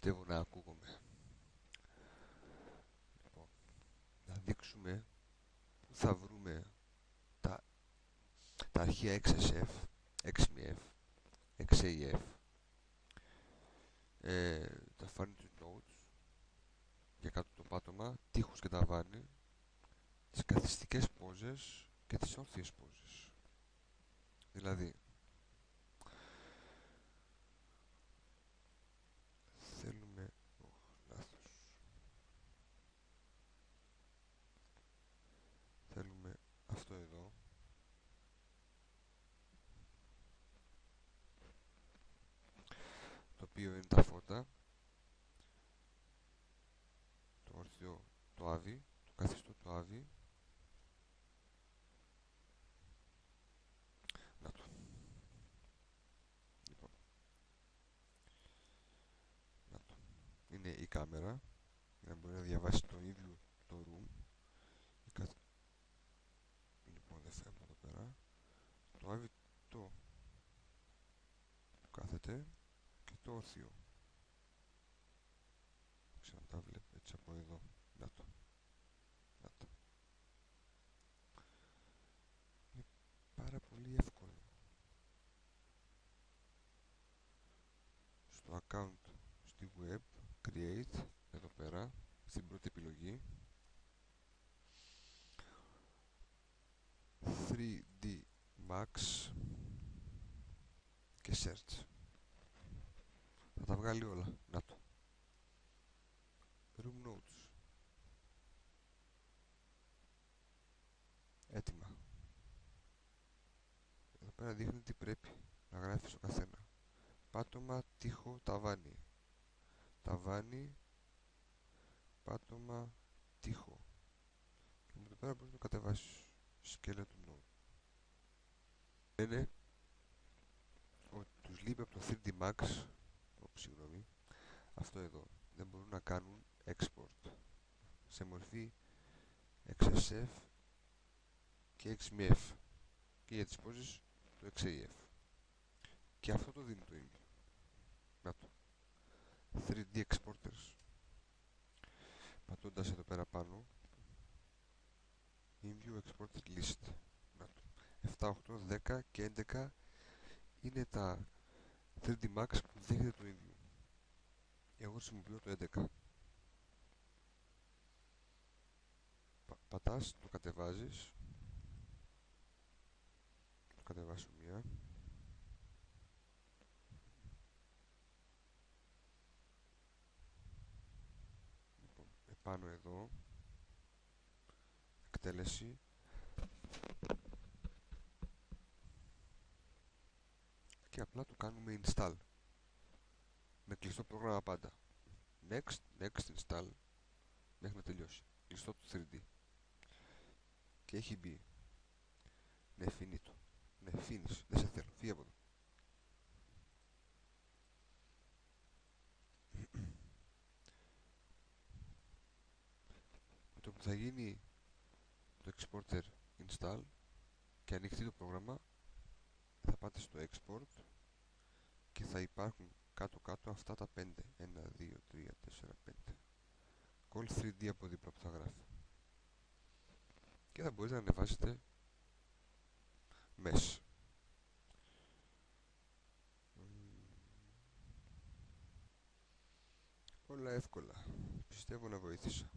πιστεύω να ακούγομαι. Λοιπόν, να δείξουμε πού θα βρούμε τα, τα αρχεία XSF, XMF, XAF, τα Furniture Nodes για κάτω το πάτωμα, τείχους και ταβάνι, τις καθιστικές πόζες και τις όρθιες πόζες. Δηλαδή, θέλουμε... λάθος. Θέλουμε αυτό εδώ, το οποίο είναι τα φώτα, το όρθιο το άβι, το καθιστό το άβι. Να το. Λοιπόν, να το. Είναι η κάμερα για να μπορεί να διαβάσει το ίδιο το room. Λοιπόν, δεν φεύγω εδώ πέρα. Το άβι το κάθεται και το όρθιο. Ξέρω να τα βλέπω έτσι από εδώ. Να το. Να το. Είναι πάρα πολύ εύκολο. Στο account, στη web, create, εδώ πέρα, στην πρώτη επιλογή, 3D Max και search. Θα τα βγάλει όλα. Να το. Room notes. Έτοιμα. Εδώ πέρα δείχνει τι πρέπει να γράφει στο καθένα. Πάτωμα, τοίχο, ταβάνι. Ταβάνι, πάτωμα, τοίχο. Και με εδώ πέρα μπορείς να το κατεβάσεις. Skeleton node. Λένε ότι τους λείπει από το 3D Max, συγγνώμη, αυτό εδώ. Δεν μπορούν να κάνουν export σε μορφή XSF και XMF και για τις πόζες το XAF. Και αυτό το δίνει το email. Να το. 3D exporters. Πατώντας εδώ πέρα πάνω, InView exported list. Να το. 7, 8, 10 και 11 είναι τα 3D Max που δέχεται το InView. Εγώ χρησιμοποιώ το 11. Πατάς, το κατεβάζεις. Το κατεβάσω μία. Λοιπόν, επάνω εδώ, εκτέλεση. Και απλά το κάνουμε install. Με κλειστό πρόγραμμα πάντα. Next, next install. Μέχρι να τελειώσει. Κλειστό το 3D. Και έχει μπει. Ναι, finito. Ναι, finish. Δεν σε θέλω. Φύγε από εδώ. Με το που θα γίνει το exporter install και ανοίξει το πρόγραμμα, θα πάτε στο export και θα υπάρχουν κάτω-κάτω αυτά τα 5. 1, 2, 3, 4, 5. Call 3D από δίπλα που θα γράφει. Και θα μπορείτε να ανεβάσετε μέσα. Όλα εύκολα. Πιστεύω να βοήθησα.